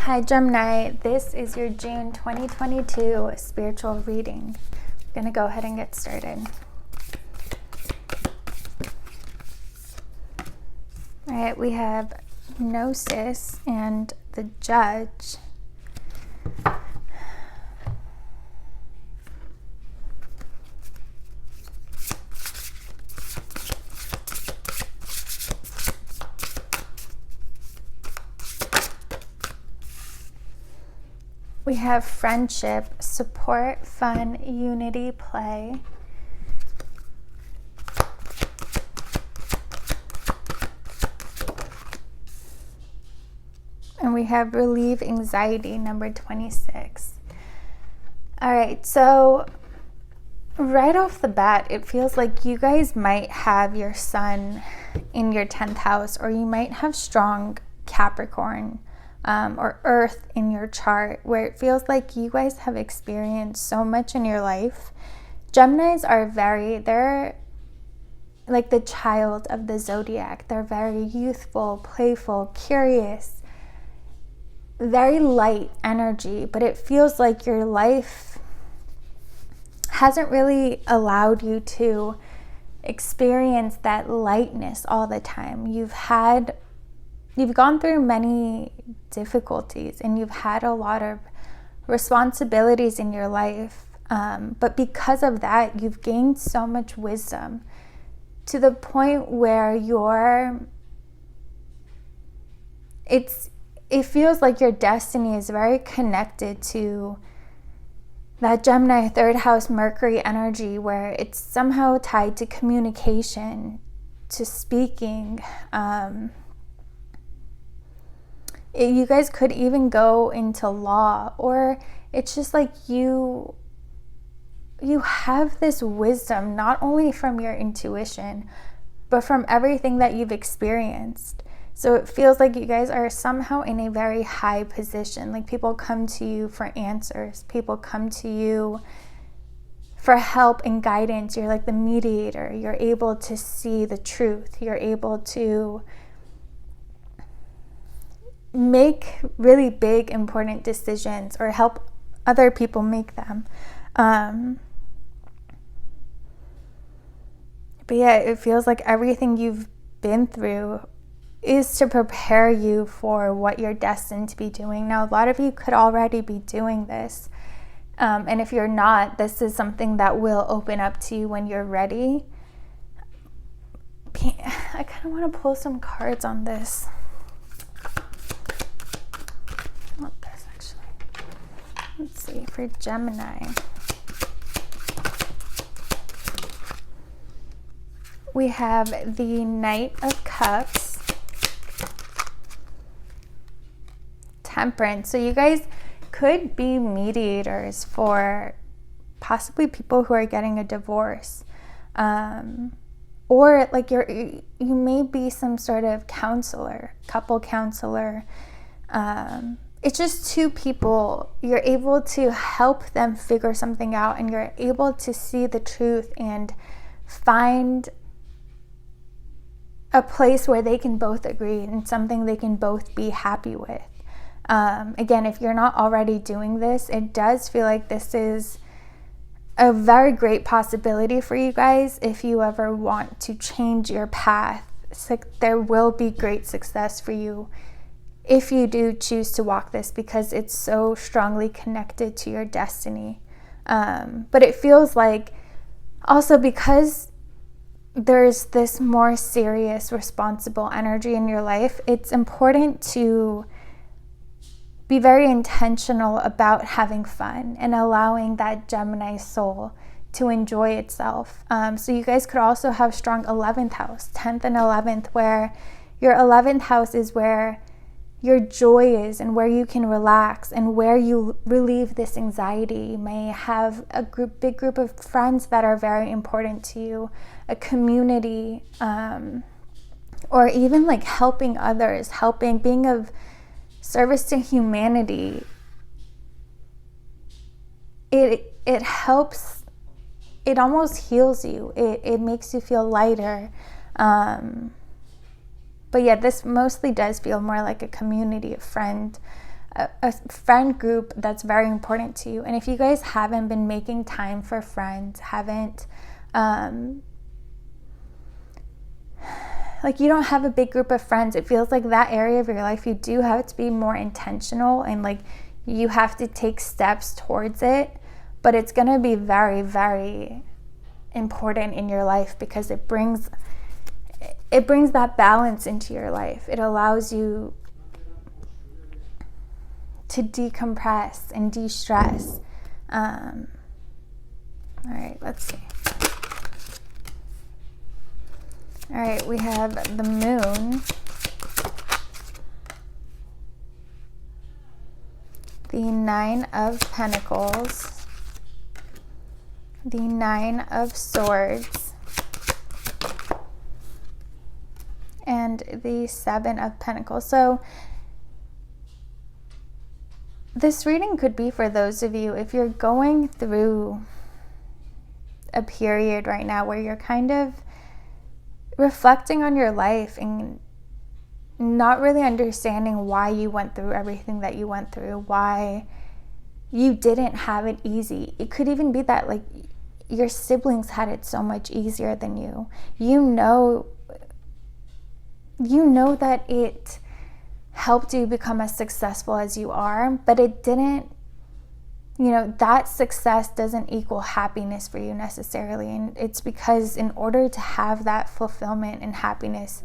Hi Gemini, this is your June 2022 spiritual reading. I'm going to go ahead and get started. All right, we have Gnosis and the Judge. We have friendship, support, fun, unity, play. And we have relieve anxiety, number 26. All right, so right off the bat, it feels like you guys might have your sun in your 10th house, or you might have strong Capricorn or Earth in your chart, where it feels like you guys have experienced so much in your life. Geminis are they're like the child of the zodiac. They're very youthful, playful, curious, very light energy, but it feels like your life hasn't really allowed you to experience that lightness all the time. You've gone through many difficulties and you've had a lot of responsibilities in your life, but because of that, you've gained so much wisdom to the point where it feels like your destiny is very connected to that Gemini 3rd house Mercury energy, where it's somehow tied to communication, to speaking. You guys could even go into law, or it's just like you have this wisdom not only from your intuition, but from everything that you've experienced. So it feels like you guys are somehow in a very high position. Like people come to you for answers. People come to you for help and guidance. You're like the mediator. You're able to see the truth. You're able to make really big, important decisions or help other people make them. But yeah, it feels like everything you've been through is to prepare you for what you're destined to be doing. Now, a lot of you could already be doing this. And if you're not, this is something that will open up to you when you're ready. I kind of want to pull some cards on this. I want this actually. Let's see, for Gemini. We have the Knight of Cups. Temperance. So you guys could be mediators for possibly people who are getting a divorce, or like you may be some sort of counselor, couple counselor. It's just two people. You're able to help them figure something out, and you're able to see the truth and find a place where they can both agree and something they can both be happy with. Again, if you're not already doing this, it does feel like this is a very great possibility for you guys if you ever want to change your path. It's like there will be great success for you if you do choose to walk this, because it's so strongly connected to your destiny. But it feels like also because there's this more serious, responsible energy in your life, it's important to be very intentional about having fun and allowing that Gemini soul to enjoy itself. So you guys could also have strong 11th house, 10th and 11th, where your 11th house is where your joy is and where you can relax and where you relieve this anxiety. You may have a big group of friends that are very important to you, a community, or even like helping others, being of service to humanity. It helps, it almost heals you. It makes you feel lighter. But yeah, this mostly does feel more like a community, a friend, a friend group that's very important to you. And if you guys haven't been making time for friends, haven't like you don't have a big group of friends, it feels like that area of your life you do have to be more intentional, and like you have to take steps towards it. But it's going to be very, very important in your life, because it brings that balance into your life. It allows you to decompress and de-stress. All right, let's see. All right, we have the moon, the 9 of Pentacles, the 9 of Swords, and the 7 of Pentacles. So this reading could be for those of you, if you're going through a period right now where you're kind of reflecting on your life and not really understanding why you went through everything that you went through, why you didn't have it easy. It could even be that like your siblings had it so much easier than you. You know that it helped you become as successful as you are, but it didn't, that success doesn't equal happiness for you necessarily. And it's because in order to have that fulfillment and happiness,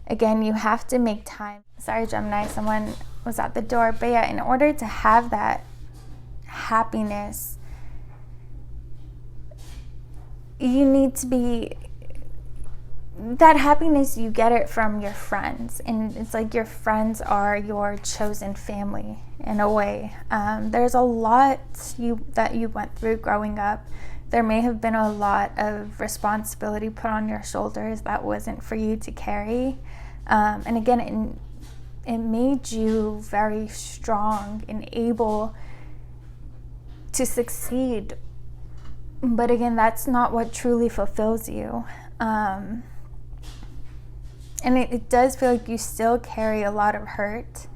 again, you have to make time. Sorry, Gemini, someone was at the door. But yeah, in order to have that happiness, you need to be, that happiness, you get it from your friends. And it's like your friends are your chosen family in a way. There's a lot that you went through growing up. There may have been a lot of responsibility put on your shoulders that wasn't for you to carry. And again, it made you very strong and able to succeed. But again, that's not what truly fulfills you. And it does feel like you still carry a lot of hurt.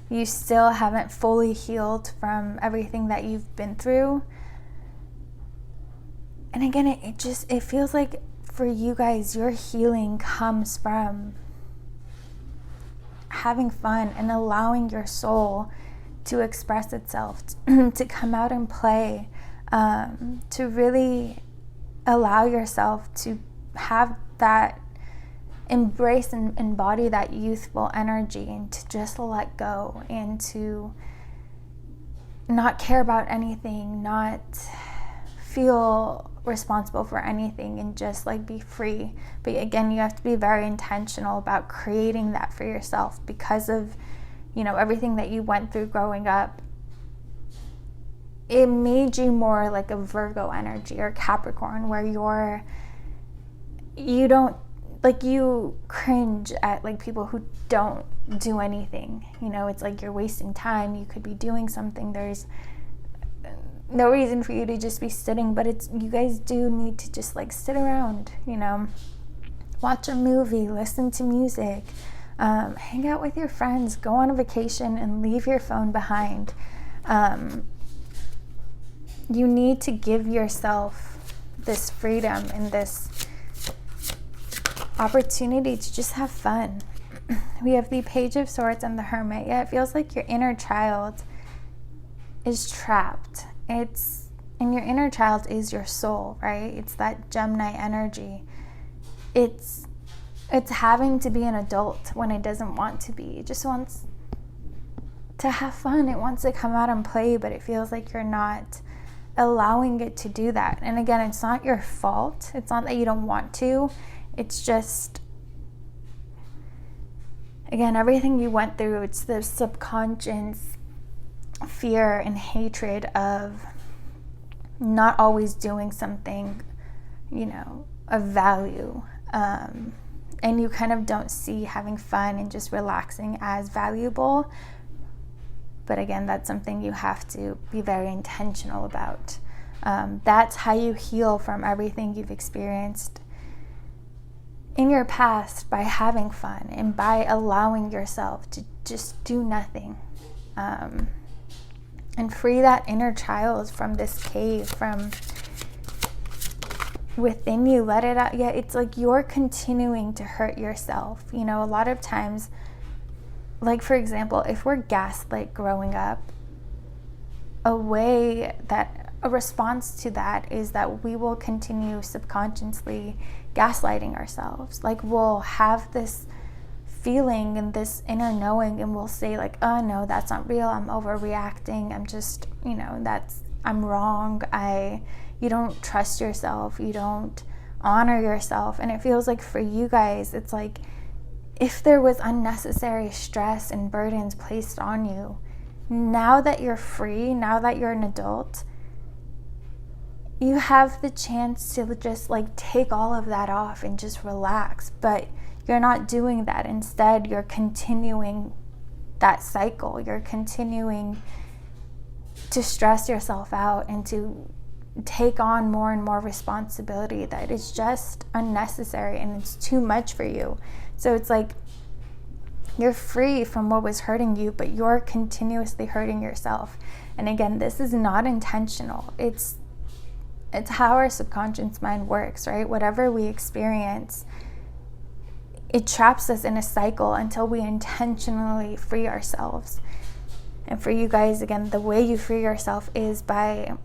You still haven't fully healed from everything that you've been through. And again, it feels like for you guys, your healing comes from having fun and allowing your soul to express itself, to come out and play, to really allow yourself to have that, embrace and embody that youthful energy, and to just let go and to not care about anything, not feel responsible for anything, and just like be free. But again, you have to be very intentional about creating that for yourself, because of everything that you went through growing up. It made you more like a Virgo energy or Capricorn, where you cringe at like people who don't do anything. It's like you're wasting time. You could be doing something. There's no reason for you to just be sitting, but you guys do need to just like sit around, watch a movie, listen to music, hang out with your friends, go on a vacation, and leave your phone behind. You need to give yourself this freedom and this opportunity to just have fun. We have the Page of Swords and the Hermit. Yeah, it feels like your inner child is trapped. And your inner child is your soul, right? It's that Gemini energy. It's having to be an adult when it doesn't want to be. It just wants to have fun. It wants to come out and play, but it feels like you're not allowing it to do that. And again, it's not your fault. It's not that you don't want to. It's just, again, everything you went through, it's the subconscious fear and hatred of not always doing something, of value. And you kind of don't see having fun and just relaxing as valuable. But again, that's something you have to be very intentional about. That's how you heal from everything you've experienced in your past, by having fun and by allowing yourself to just do nothing. and free that inner child from this cave, from within you. Let it out. Yeah, it's like you're continuing to hurt yourself. You know, a lot of times, like for example, if we're gaslit growing up, a response to that is that we will continue subconsciously gaslighting ourselves. Like we'll have this feeling and this inner knowing, and we'll say like, oh no, that's not real, I'm overreacting, I'm just, I'm wrong, you don't trust yourself, you don't honor yourself. And it feels like for you guys, it's like if there was unnecessary stress and burdens placed on you, now that you're free, now that you're an adult, you have the chance to just like take all of that off and just relax. But you're not doing that. Instead, you're continuing that cycle. You're continuing to stress yourself out and to take on more and more responsibility that is just unnecessary and it's too much for you. So it's like you're free from what was hurting you, but you're continuously hurting yourself. And again, this is not intentional. It's how our subconscious mind works, right? Whatever we experience, it traps us in a cycle until we intentionally free ourselves. And for you guys, again, the way you free yourself is by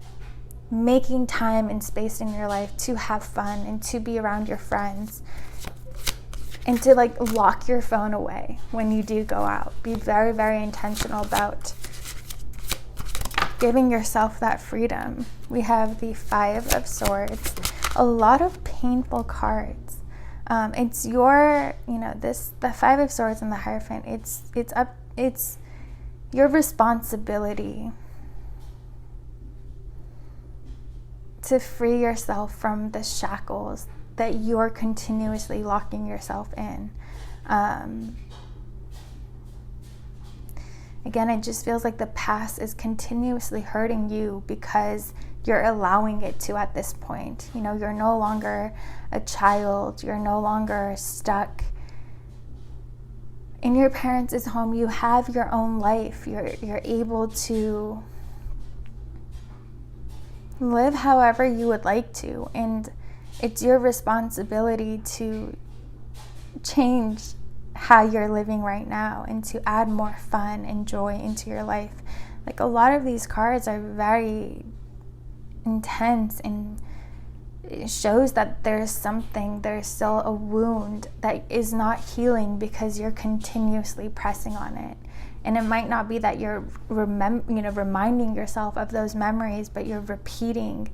making time and space in your life to have fun and to be around your friends, and to like lock your phone away when you do go out. Be very, very intentional about giving yourself that freedom. We have the 5 of Swords, a lot of painful cards. It's your, the 5 of Swords and the Hierophant, it's your responsibility to free yourself from the shackles that you're continuously locking yourself in. Again, it just feels like the past is continuously hurting you because you're allowing it to at this point. You're no longer a child. You're no longer stuck in your parents' home. You have your own life. You're able to live however you would like to. And it's your responsibility to change how you're living right now and to add more fun and joy into your life. Like a lot of these cards are very intense, and it shows that there's still a wound that is not healing because you're continuously pressing on it. And it might not be that you're reminding yourself of those memories, but you're repeating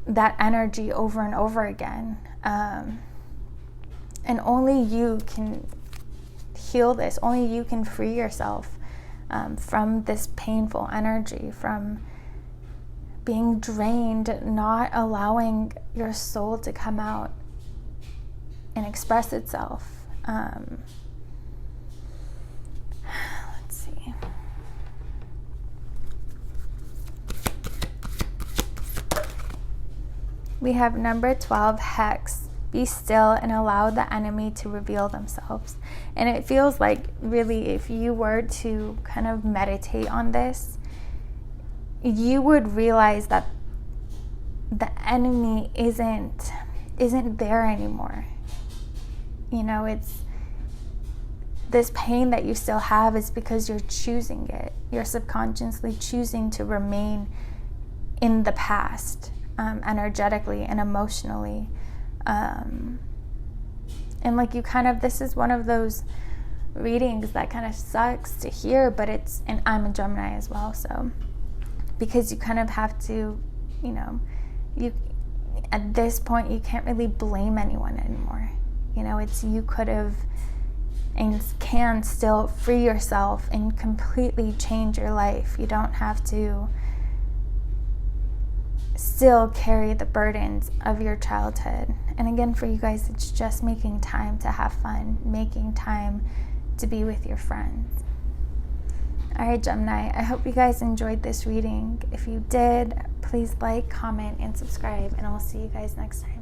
that energy over and over again. And only you can heal this. Only you can free yourself from this painful energy, from being drained, not allowing your soul to come out and express itself. Let's see. We have number 12, Hex. Be still and allow the enemy to reveal themselves. And it feels like really, if you were to kind of meditate on this, you would realize that the enemy isn't there anymore. It's this pain that you still have is because you're choosing it. You're subconsciously choosing to remain in the past, energetically and emotionally. And like this is one of those readings that kind of sucks to hear, but and I'm a Gemini as well, so because you kind of have to, you at this point you can't really blame anyone anymore. It's you could have and can still free yourself and completely change your life. You don't have to still carry the burdens of your childhood. And again, for you guys, it's just making time to have fun, making time to be with your friends. All right, Gemini, I hope you guys enjoyed this reading. If you did, please like, comment, and subscribe, and I'll see you guys next time.